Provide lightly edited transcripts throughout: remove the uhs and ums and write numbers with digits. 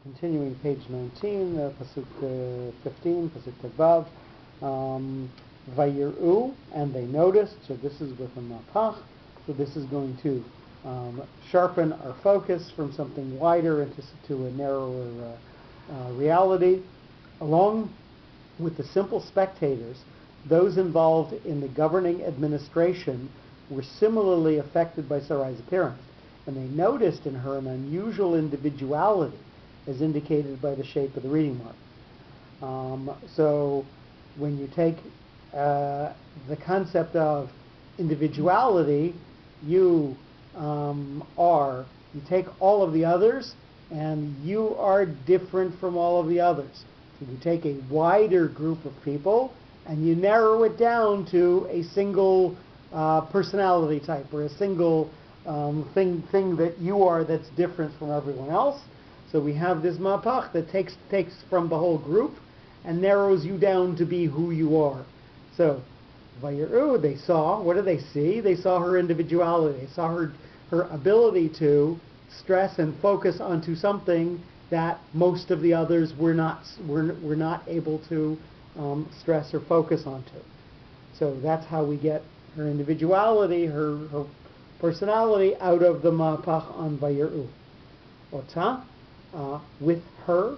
Continuing page 19, Pasuk 15, Pasuk Tevav. Vayiru, and they noticed, so this is with a mapach, so this is going to sharpen our focus from something wider into a narrower reality. Along with the simple spectators, those involved in the governing administration were similarly affected by Sarai's appearance, and they noticed in her an unusual individuality, as indicated by the shape of the reading mark. So when you take the concept of individuality, you take all of the others, and you are different from all of the others. So you take a wider group of people, and you narrow it down to a single personality type, or a single thing that you are that's different from everyone else. So we have this mapach that takes from the whole group and narrows you down to be who you are. So, Vayiru, they saw, what did they see? They saw her individuality. They saw her ability to stress and focus onto something that most of the others were not able to stress or focus onto. So that's how we get her individuality, her personality out of the mapach on Vayiru. Ota, with her,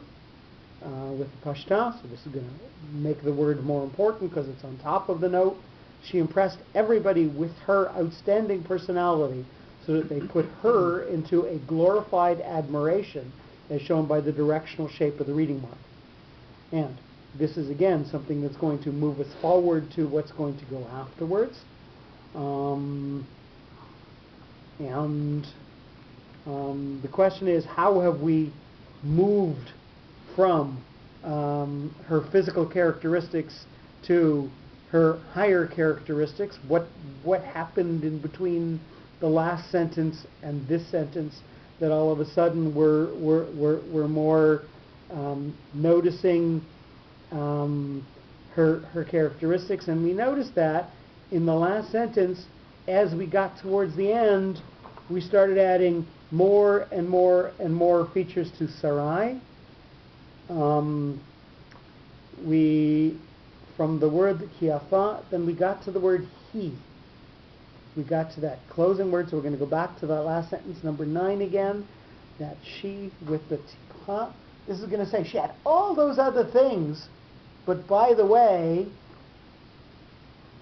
with the pashta, so this is going to make the word more important because it's on top of the note. She impressed everybody with her outstanding personality, so that they put her into a glorified admiration, as shown by the directional shape of the reading mark. And this is again something that's going to move us forward to what's going to go afterwards. The question is, how have we moved from her physical characteristics to her higher characteristics? What happened in between the last sentence and this sentence that all of a sudden we're more noticing her characteristics? And we noticed that in the last sentence, as we got towards the end, we started adding more and more and more features to Sarai. From the word kiafa, then we got to the word he. We got to that closing word, so we're going to go back to that last sentence, number 9 again. That she with the tipa. This is going to say she had all those other things, but by the way,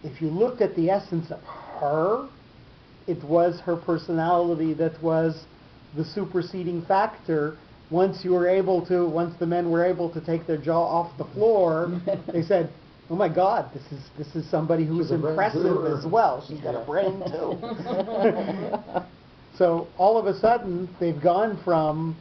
if you looked at the essence of her, it was her personality that was the superseding factor. Once the men were able to take their jaw off the floor, they said, "Oh my God, this is somebody who's impressive as well. She's got a brain too." So all of a sudden, they've gone from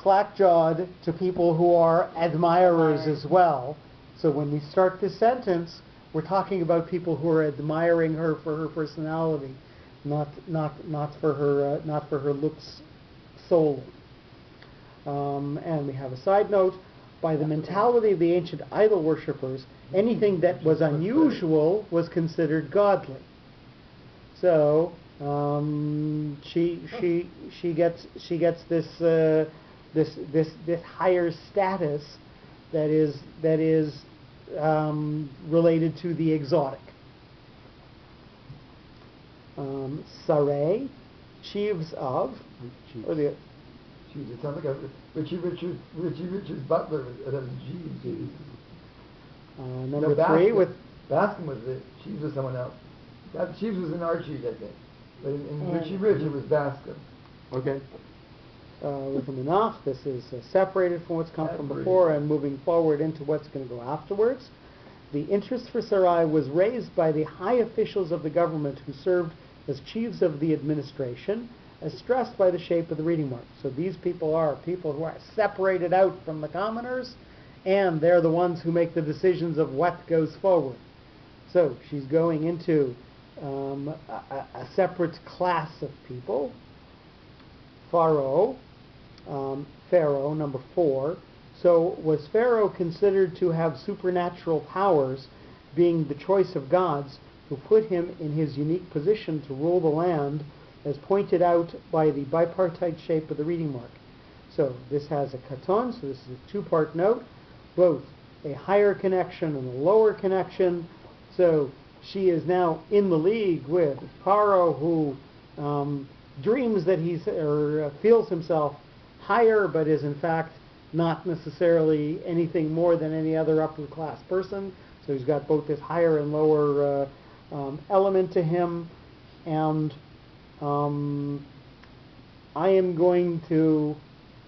slack-jawed to people who are admirers as well. So when we start this sentence, we're talking about people who are admiring her for her personality, not for her looks solely. And we have a side note: by the mentality of the ancient idol worshippers, anything that was unusual was considered godly. So she gets this higher status that is related to the exotic. Sarai, chiefs of, or the. It sounds like a Richie Rich's butler at a G. Number 3 with Baskin was the Chiefs was someone else. That Chiefs was in our sheet, I think. But in Richie Rich it was Baskin. Okay. With the Menach, this is separated from what's come from before and moving forward into what's going to go afterwards. The interest for Sarai was raised by the high officials of the government who served as chiefs of the administration, as stressed by the shape of the reading mark. So these people are people who are separated out from the commoners, and they're the ones who make the decisions of what goes forward. So she's going into a separate class of people. Pharaoh, number 4. So was Pharaoh considered to have supernatural powers, being the choice of gods who put him in his unique position to rule the land, as pointed out by the bipartite shape of the reading mark? So this has a katon, so this is a two-part note, both a higher connection and a lower connection. So she is now in the league with Paro, who dreams that feels himself higher, but is in fact not necessarily anything more than any other upper class person. So he's got both this higher and lower element to him. And I am going to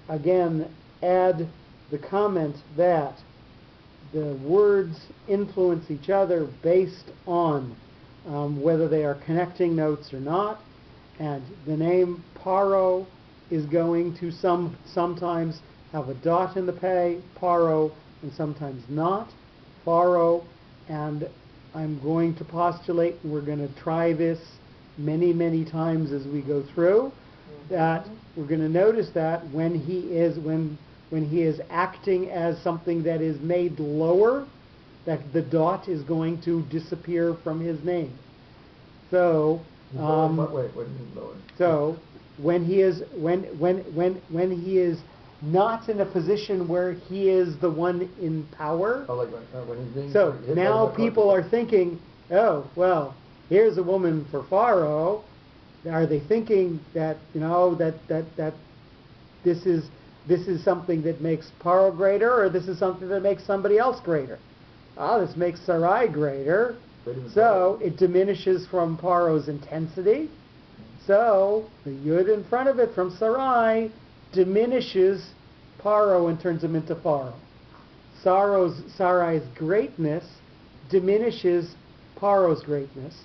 again add the comment that the words influence each other based on whether they are connecting notes or not. And the name Paro is going to sometimes have a dot in the pay, Paro, and sometimes not, Pharo. And I'm going to postulate, and we're going to try this many, many times as we go through, that we're going to notice that when he is acting as something that is made lower, that the dot is going to disappear from his name. So what do you mean lower? So when he is not in a position where he is the one in power. Oh, like when he's being So now people are thinking, oh well, here's a woman for Pharaoh. Are they thinking that that this is something that makes Paro greater, or this is something that makes somebody else greater? This makes Sarai greater. So it diminishes from Paro's intensity. So the yud in front of it from Sarai diminishes Paro and turns him into Pharo. Sarai's greatness diminishes Paro's greatness.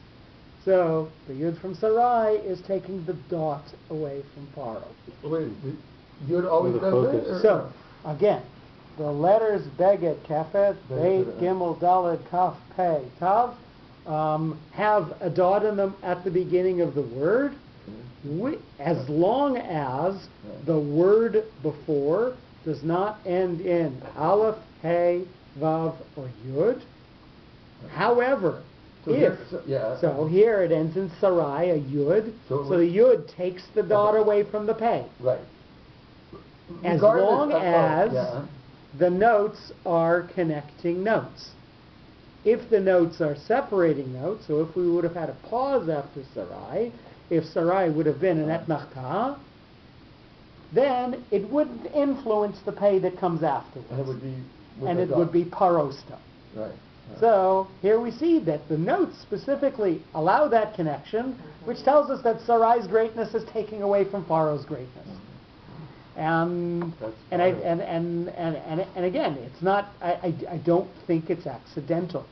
So the yud from Sarai is taking the dot away from Paro. Wait, the yud always does that? So again, the letters Beget, Kefet, Beit, Gimel, Daled, Kaf, Pei, Tav have a dot in them at the beginning of the word, as long as the word before does not end in Aleph, Hey, Vav, or Yud. However, here it ends in Sarai, a Yud, so the Yud takes the dot away from the Pei. Right. As long as the notes are connecting notes. If the notes are separating notes, so if we would have had a pause after Sarai, if Sarai would have been an etnachta, then it wouldn't influence the pay that comes afterwards. And it would be parosta. Right. So here we see that the notes specifically allow that connection, which tells us that Sarai's greatness is taking away from Pharaoh's greatness. And again, it's not. I don't think it's accidental.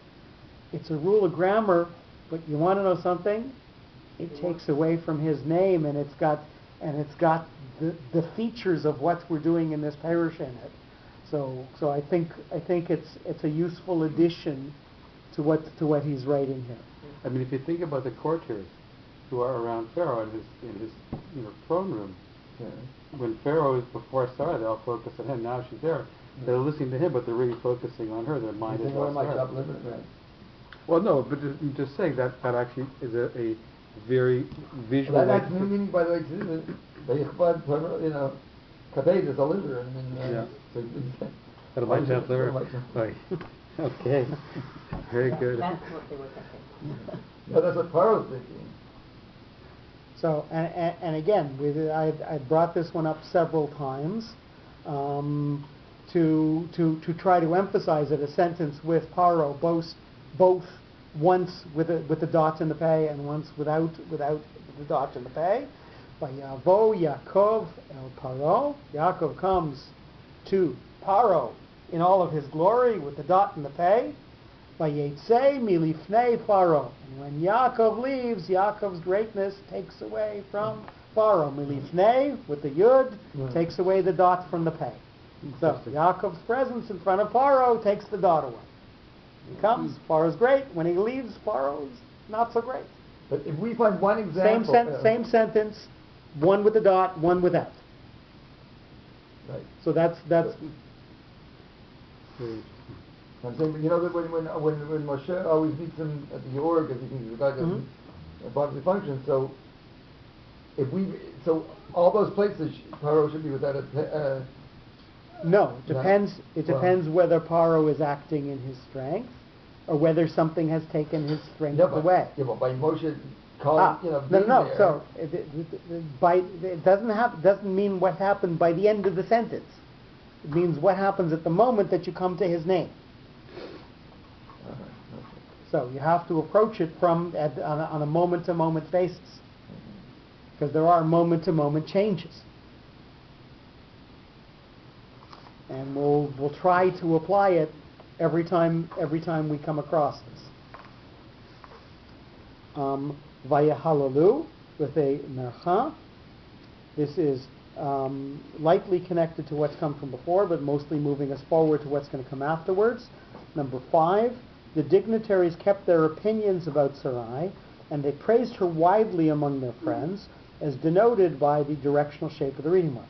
It's a rule of grammar, but you want to know something? It takes away from his name, and it's got the features of what we're doing in this parish in it. So I think it's a useful addition to what he's writing here. I mean, if you think about the courtiers who are around Pharaoh in his throne room. Yeah. When Pharaoh is before Sarah, they all focus on him. Now she's there. They're listening to him, but they're really focusing on her. Their mind is on her. Well, no, but just saying that actually is a very visual. That's new meaning, by the way, too. Kabed is a liver. Right. Okay. Very good. That's what they were thinking. That's what Pharaoh's thinking. So, and again, I brought this one up several times to try to emphasize it. A sentence with Paro, both once with the dot in the pay and once without the dot in the pay. Vayavo Yaakov el Paro. Yaakov comes to Paro in all of his glory with the dot in the pay. Vayetze milifnei Pharaoh. And when Yaakov leaves, Yaakov's greatness takes away from Pharaoh. Milifnei with the yud takes away the dot from the pei. So Yaakov's presence in front of Pharaoh takes the dot away. He comes, Pharaoh's great. When he leaves, Pharaoh's not so great. But if we find one example, same sentence, one with the dot, one without. Right. So that's. I'm saying, that when Moshe always meets him at the Or, because he thinks the guy doesn't bodily function, so So all those places, Paro should be without a... No, it depends. It depends whether Paro is acting in his strength, or whether something has taken his strength away. Yeah, but by Moshe calling, no. there, So it doesn't mean what happened by the end of the sentence. It means what happens at the moment that you come to his name. So you have to approach it on a moment-to-moment basis, because there are moment-to-moment changes. And we'll try to apply it every time we come across this. Vayahalalu with a mercha. This is lightly connected to what's come from before, but mostly moving us forward to what's going to come afterwards. Number 5, the dignitaries kept their opinions about Sarai, and they praised her widely among their friends, as denoted by the directional shape of the reading mark.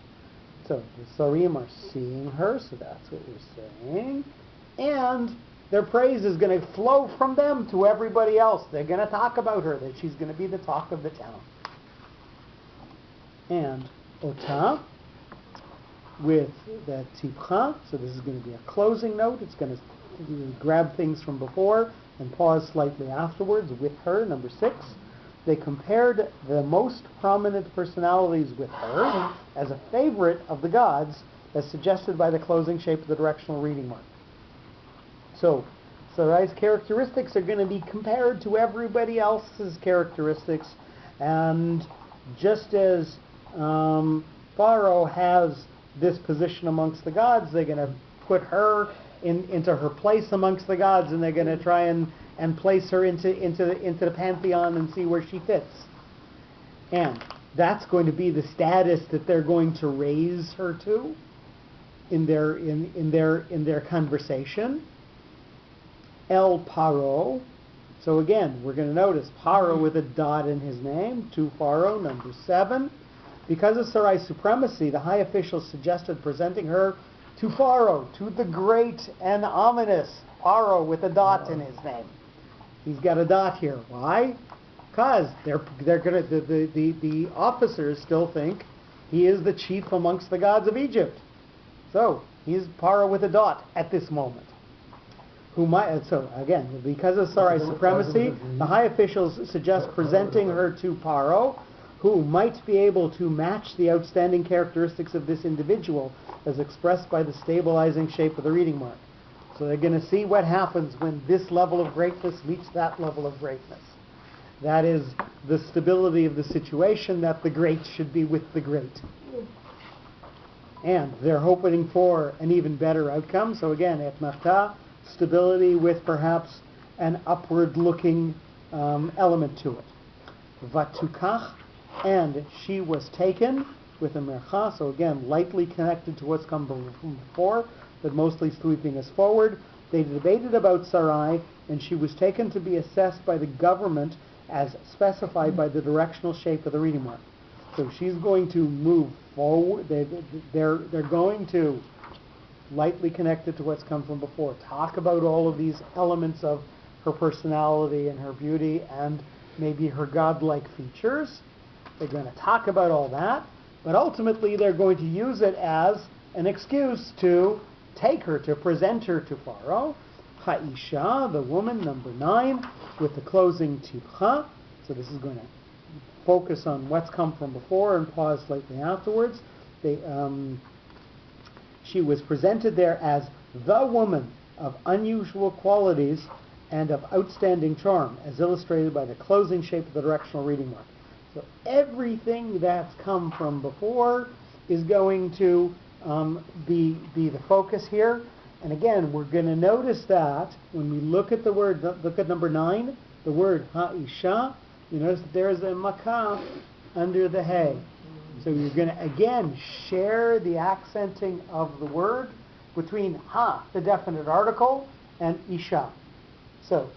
So the Sarim are seeing her, so that's what we're saying. And their praise is going to flow from them to everybody else. They're going to talk about her, that she's going to be the talk of the town. And Ota, with the Tipcha, so this is going to be a closing note. It's going to grab things from before and pause slightly afterwards with her, number 6. They compared the most prominent personalities with her as a favorite of the gods, as suggested by the closing shape of the directional reading mark. So Sarai's characteristics are going to be compared to everybody else's characteristics, and just as Pharaoh has this position amongst the gods, they're going to put her into her place amongst the gods, and they're going to try and place her into the pantheon and see where she fits. And that's going to be the status that they're going to raise her to in their conversation. El Paro. So again, we're going to notice Paro with a dot in his name. To Paro, number 7. Because of Sarai's supremacy, the high officials suggested presenting her to Paro, to the great and ominous Paro with a dot in his name. He's got a dot here. Why? Because they're gonna the officers still think he is the chief amongst the gods of Egypt. So he's Paro with a dot at this moment. So again, because of Sarai's supremacy, the high officials suggest presenting her to Paro, who might be able to match the outstanding characteristics of this individual as expressed by the stabilizing shape of the reading mark. So they're going to see what happens when this level of greatness meets that level of greatness. That is the stability of the situation, that the great should be with the great. And they're hoping for an even better outcome. So again, etmata, stability with perhaps an upward-looking element to it. Vatukach, and she was taken with a mercha, so again, lightly connected to what's come from before, but mostly sweeping us forward. They debated about Sarai, and she was taken to be assessed by the government as specified by the directional shape of the reading mark. So she's going to move forward. They're going to lightly connect it to what's come from before. Talk about all of these elements of her personality and her beauty and maybe her godlike features. They're going to talk about all that, but ultimately they're going to use it as an excuse to take her, to present her to Pharaoh. Ha'isha, the woman, number 9, with the closing tipcha. So this is going to focus on what's come from before and pause slightly afterwards. She was presented there as the woman of unusual qualities and of outstanding charm, as illustrated by the closing shape of the directional reading mark. So everything that's come from before is going to be the focus here. And again, we're going to notice that when we look at the word, look at number 9, the word ha'isha, you notice that there is a makah under the hay. So you're going to, again, share the accenting of the word between ha, the definite article, and isha. So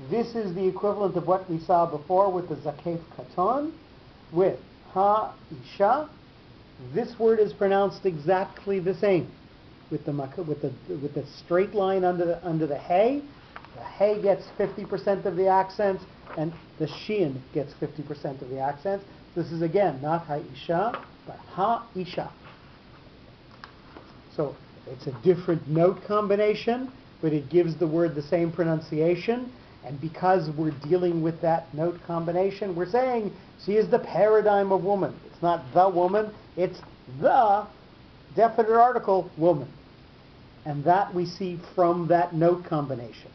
this is the equivalent of what we saw before with the zakef katon, with ha-isha. This word is pronounced exactly the same. With the straight line under the hay. The hay gets 50% of the accent, and the shin gets 50% of the accent. This is again not ha'isha, but ha'isha. So it's a different note combination, but it gives the word the same pronunciation. And because we're dealing with that note combination, we're saying she is the paradigm of woman. It's not the woman, it's the definite article woman. And that we see from that note combination.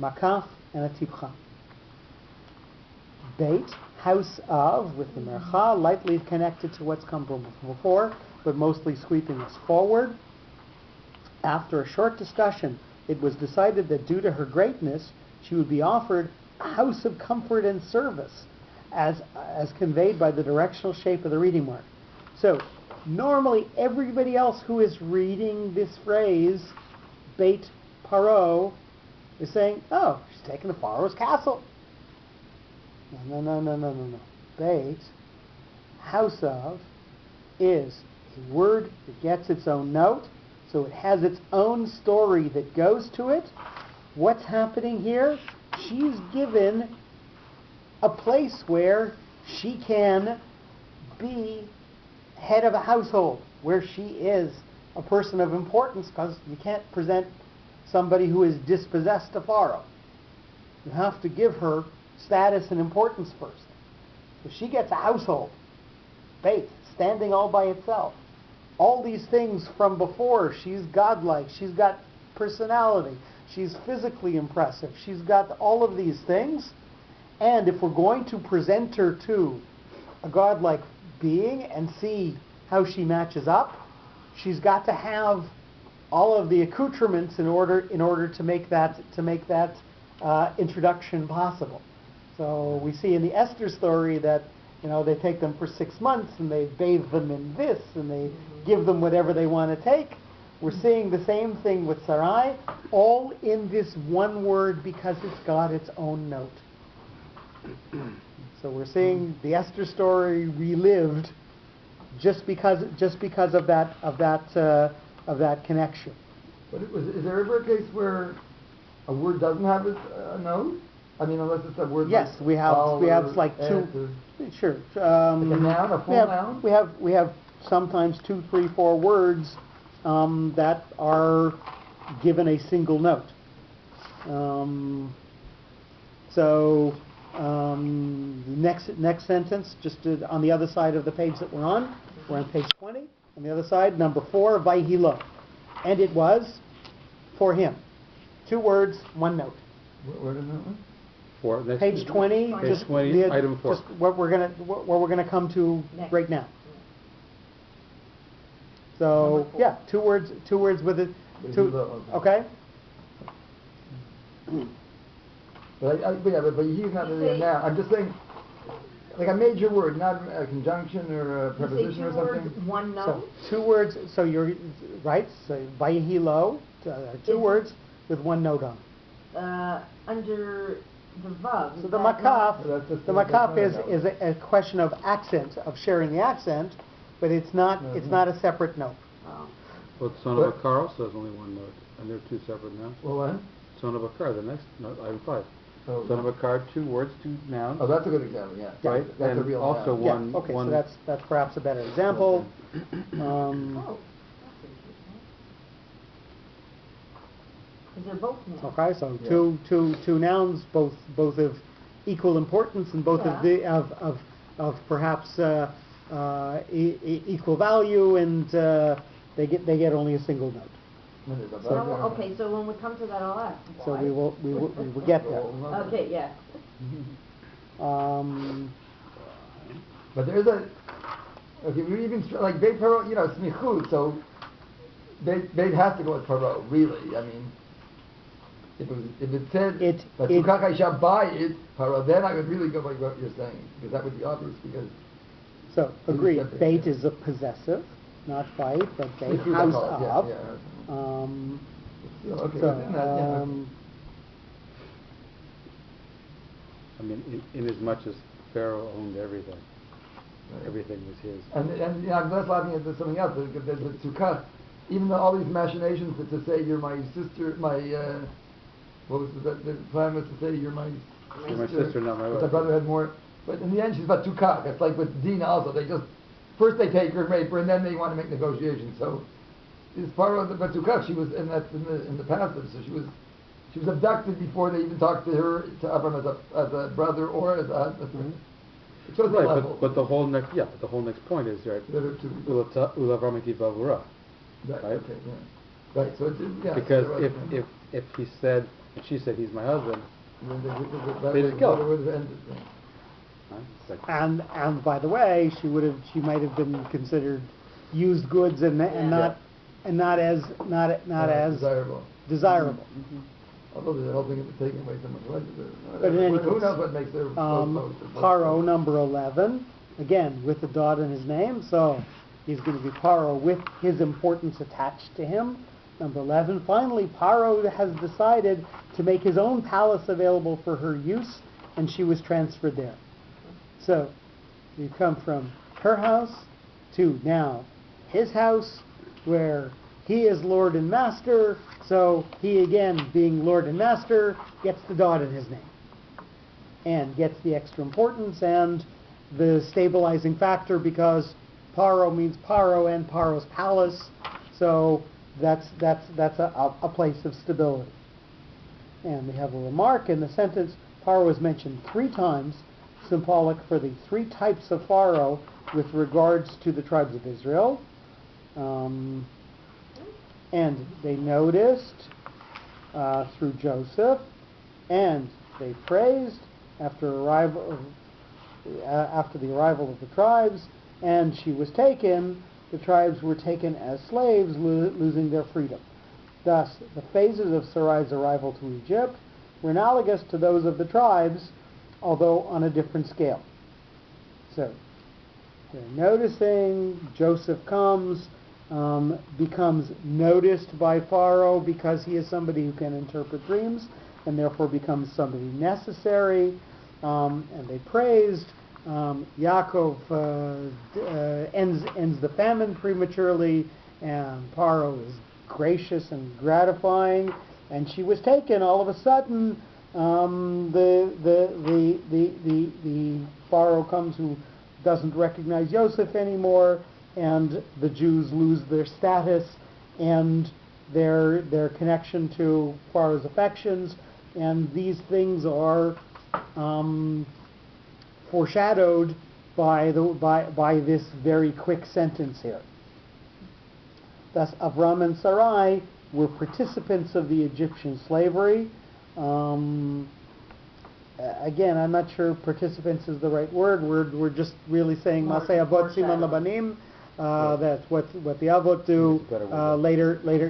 Makaf and a tipcha. Beit, house of, with the mercha, lightly connected to what's come from before, but mostly sweeping us forward. After a short discussion, it was decided that due to her greatness, she would be offered a house of comfort and service, as conveyed by the directional shape of the reading mark. So, normally everybody else who is reading this phrase, Beit Paro, is saying, oh, she's taken to Pharaoh's castle. No. Beit, house of, is a word that gets its own note, so it has its own story that goes to it. What's happening here? She's given a place where she can be head of a household, where she is a person of importance, because you can't present somebody who is dispossessed to Pharaoh. You have to give her status and importance first. So she gets a household, Beit, standing all by itself. All these things from before, she's godlike, she's got personality, she's physically impressive, she's got all of these things. And if we're going to present her to a godlike being and see how she matches up, she's got to have all of the accoutrements in order to make that introduction possible. So we see in the Esther story that they take them for 6 months and they bathe them in this and they give them whatever they want to take. We're seeing the same thing with Sarai, all in this one word because it's got its own note. So we're seeing the Esther story relived just because of that connection. But is there ever a case where a word doesn't have a note? I mean, unless it's a word. Yes, we have like two. Sure. Like a noun, a full noun. We have sometimes 2, 3, 4 words that are given a single note. Next sentence, just on the other side of the page that we're on page 20. On the other side, number 4, Vayhilo. And it was for him. 2 words, 1 note. Where is that one? Page 20. Page 20, item 4. Just what we're gonna come to next. Right now. So yeah, 2 words with it. 2. Okay. But he's not really now. I'm just saying, like a major word, not a conjunction or a preposition or something. Words, 1 note. So 2 words. So you're right. So Vayhilo, 2 words with 1 note on. Under the vav. So the makaf is a question of accent, of sharing the accent, but it's not a separate note. Oh. Well, son of a car also has only 1 note, and they're 2 separate nouns. Well, what? Son of a car, the next note, item 5. Oh. Son of a car, 2 words, 2 nouns. Oh, that's a good example. Yeah. Right. That's and a real also noun. one. Okay, one. so that's perhaps a better example. Because they're both nouns. Okay, so two nouns, both of equal importance and both of perhaps equal value, and they get only a single note. Okay, so when we come to that, I'll ask. So we will get there. Okay, yeah. But there's we even like Beit Paro, smichut. So Beit has to go with Paro, really. I mean, if it said Vatukach Aisha by it Paro, then I would really go by what you're saying, because that would be obvious. Because so agreed. Beit is a possessive, not Beit, but Beit, house of. I mean, in as much as Pharaoh owned everything, everything was his. And I'm just laughing at something else. The tzukah, even though all these machinations to say you're my sister, what was the plan was to say you're my sister, not my wife. My brother had more. But in the end, she's batukach. It's like with Dina also. They just first they take her, rape her, and then they want to make negotiations. So this part of the batukach, she was, and that's in the passage. So she was abducted before they even talked to her to Avram as a brother or as a husband. Mm-hmm. It shows the level. But the whole next point is right. Right. Okay. Yeah. Right. So it's because if he said, if she said he's my husband, they just kill him. And by the way, she might have been considered used goods and not as desirable. Mm-hmm. Although they're helping it taking away someone's life. But in any who case, knows what makes their Paro number 11, again with the dot in his name, so he's going to be Paro with his importance attached to him. Number 11. Finally, Paro has decided to make his own palace available for her use, and she was transferred there. So, you come from her house to now his house, where he is Lord and Master, so he again, being Lord and Master, gets the dot in his name. And gets the extra importance and the stabilizing factor, because Paro means Paro and Paro's palace, so that's a place of stability. And we have a remark in the sentence, Paro is mentioned 3 times, symbolic for the 3 types of Pharaoh with regards to the tribes of Israel. And they noticed through Joseph, and they praised after the arrival of the tribes, and she was taken. The tribes were taken as slaves, losing their freedom. Thus, the phases of Sarai's arrival to Egypt were analogous to those of the tribes, although on a different scale. So, they're noticing, Joseph comes, becomes noticed by Pharaoh because he is somebody who can interpret dreams, and therefore becomes somebody necessary, and they praised. Yaakov ends the famine prematurely, and Paro is gracious and gratifying, and she was taken. All of a sudden, the Pharaoh comes who doesn't recognize Joseph anymore, and the Jews lose their status and their connection to Pharaoh's affections, and these things are foreshadowed by this very quick sentence here. Thus, Avram and Sarai were participants of the Egyptian slavery. Again, I'm not sure participants is the right word. We're just really saying Masei Avot Siman Labanim. That's what the Avot do.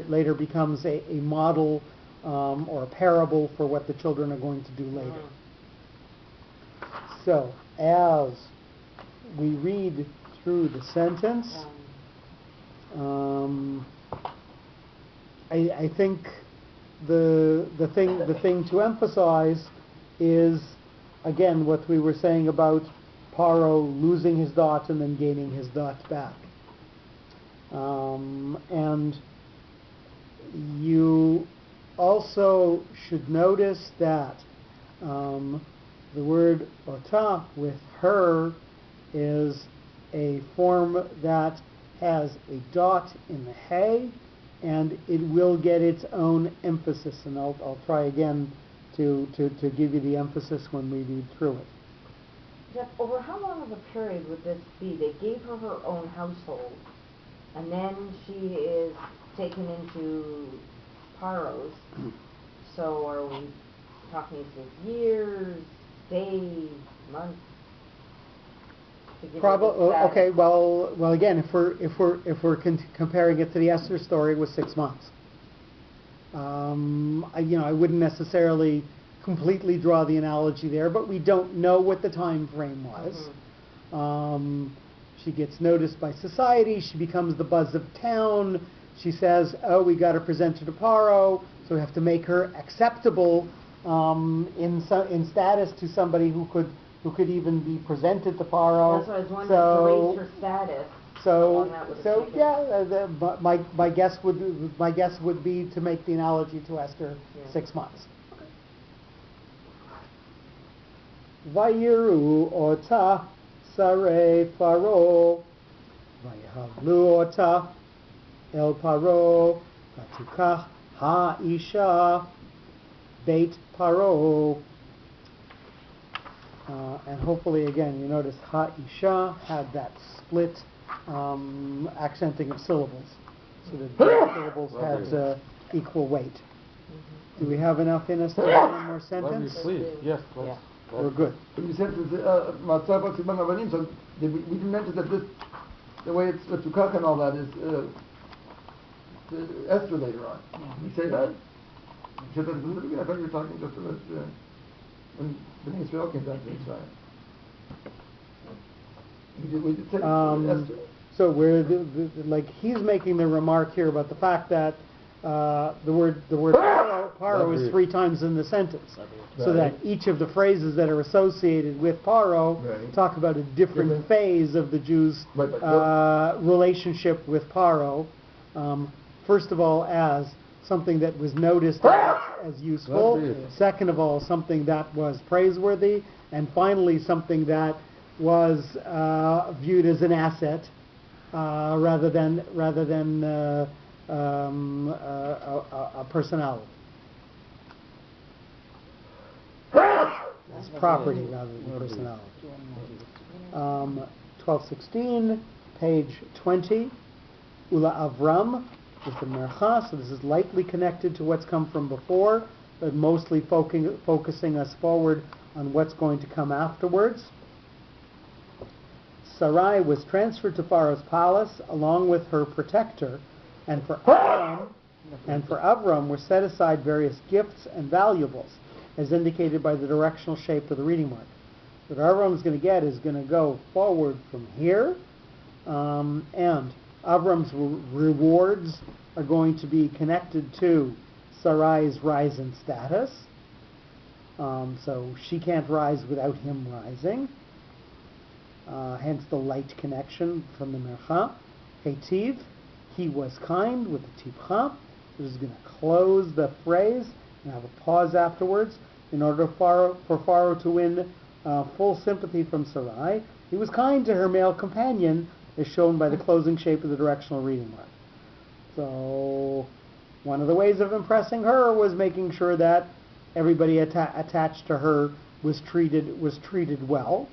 Later becomes a model or a parable for what the children are going to do later. So, as we read through the sentence, I think the thing to emphasize is, again, what we were saying about Paro losing his dot and then gaining his dot back. And you also should notice that the word ota with her is a form that has a dot in the hay, and it will get its own emphasis. And I'll try again to give you the emphasis when we read through it. Jeff, over how long of a period would this be? They gave her her own household, and then she is taken into Paro's. So are we talking 6 years, days, months? Probably. Okay. Well. Again, if we're comparing it to the Esther story, it was 6 months. I wouldn't necessarily completely draw the analogy there, but we don't know what the time frame was. Mm-hmm. She gets noticed by society. She becomes the buzz of town. She says, "Oh, we got to present her to Paro, so we have to make her acceptable in status to somebody who could even be presented to Paro." That's what I was wondering, to raise her status. My guess would be to make the analogy to Esther, 6 months. Vayiru ota sarei Paro, Vayihavlu ota el Paro, Vatukach ha'isha beit Paro. And hopefully, again, you notice ha'isha had that split accenting of syllables, so that both syllables had equal weight. Do we have enough in us to do one more sentence? Please, yes, let's. We're good. You said so we didn't mention that this, the way it's Tukach and all that is Esther later on. Did we say that? You said that specifically? I thought you were talking just about when Bnei Israel came down to Israel. We did say Esther. So we're like he's making the remark here about the fact that the word paro is 3 times in the sentence, so that each of the phrases that are associated with paro talk about a different phase of the Jews' relationship with paro. First of all, as something that was noticed as useful. Second of all, something that was praiseworthy, and finally, something that was viewed as an asset rather than a personality. As property rather than personality. 1216, page 20. Ula Avram with the Mercha. So this is lightly connected to what's come from before, but mostly focusing us forward on what's going to come afterwards. Sarai was transferred to Pharaoh's palace along with her protector, and for Avram were set aside various gifts and valuables, as indicated by the directional shape of the reading mark. What Avram is going to get is going to go forward from here, and Avram's rewards are going to be connected to Sarai's rise in status. So she can't rise without him rising. Hence the light connection from the Mercha. Heitiv, he was kind with the Tivcha. This is going to close the phrase and have a pause afterwards in order for Pharaoh to win full sympathy from Sarai. He was kind to her male companion, as shown by the closing shape of the directional reading mark. So one of the ways of impressing her was making sure that everybody attached to her was treated well.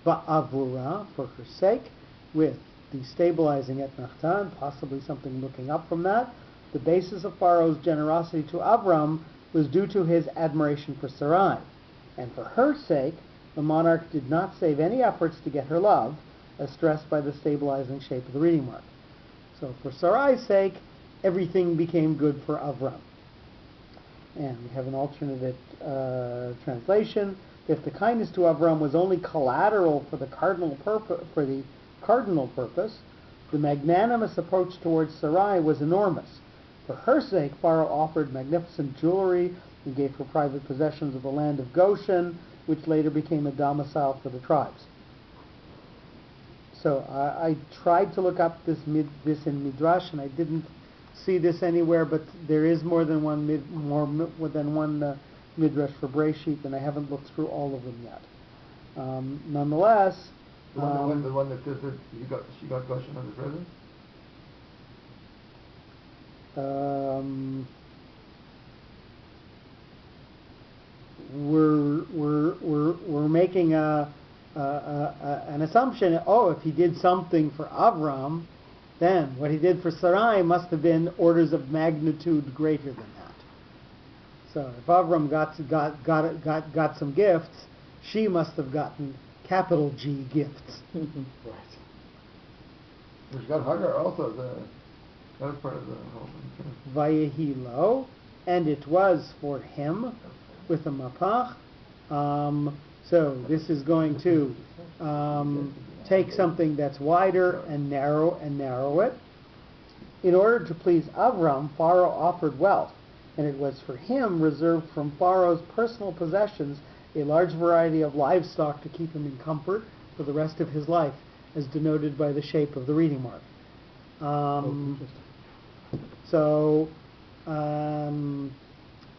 Ba'avura, for her sake, with destabilizing et Nachtan, possibly something looking up from that. The basis of Pharaoh's generosity to Avram was due to his admiration for Sarai, and for her sake, the monarch did not save any efforts to get her love, as stressed by the stabilizing shape of the reading mark. So for Sarai's sake, everything became good for Avram. And we have an alternate translation. If the kindness to Avram was only collateral for the cardinal purpose, the magnanimous approach towards Sarai was enormous. For her sake, Pharaoh offered magnificent jewelry and gave her private possessions of the land of Goshen, which later became a domicile for the tribes. So I tried to look up this in Midrash, and I didn't see this anywhere, but there is more than one Midrash for Breshit, and I haven't looked through all of them yet. Nonetheless, the one that says that she got Goshen as a present. We're making an assumption. Oh, if he did something for Avram, then what he did for Sarai must have been orders of magnitude greater than that. So if Avram got some gifts, she must have gotten capital G gifts. Right. She got Hagar also. That was part of the whole thing. Vayehilo, and it was for him with a mapach. So this is going to take something that's wider and narrow it. In order to please Avram, Pharaoh offered wealth, and it was for him reserved from Pharaoh's personal possessions a large variety of livestock to keep him in comfort for the rest of his life, as denoted by the shape of the reading mark.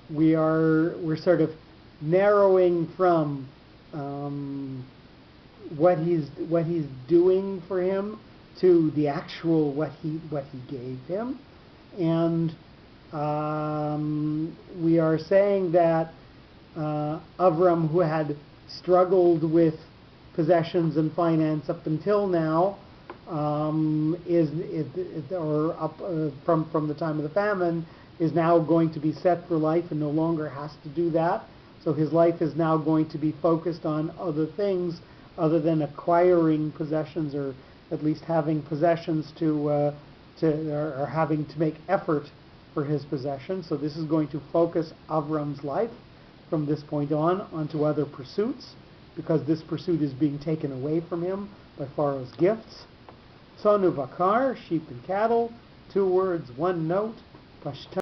We're sort of narrowing from what he's doing for him to the actual what he gave him, and we are saying that Avram, who had struggled with possessions and finance up until now, from the time of the famine, is now going to be set for life and no longer has to do that. So his life is now going to be focused on other things other than acquiring possessions, or at least having possessions or having to make effort for his possessions. So this is going to focus Avram's life from this point on onto other pursuits, because this pursuit is being taken away from him by Pharaoh's gifts. Sonu Bakar, sheep and cattle, 2 words, 1 note.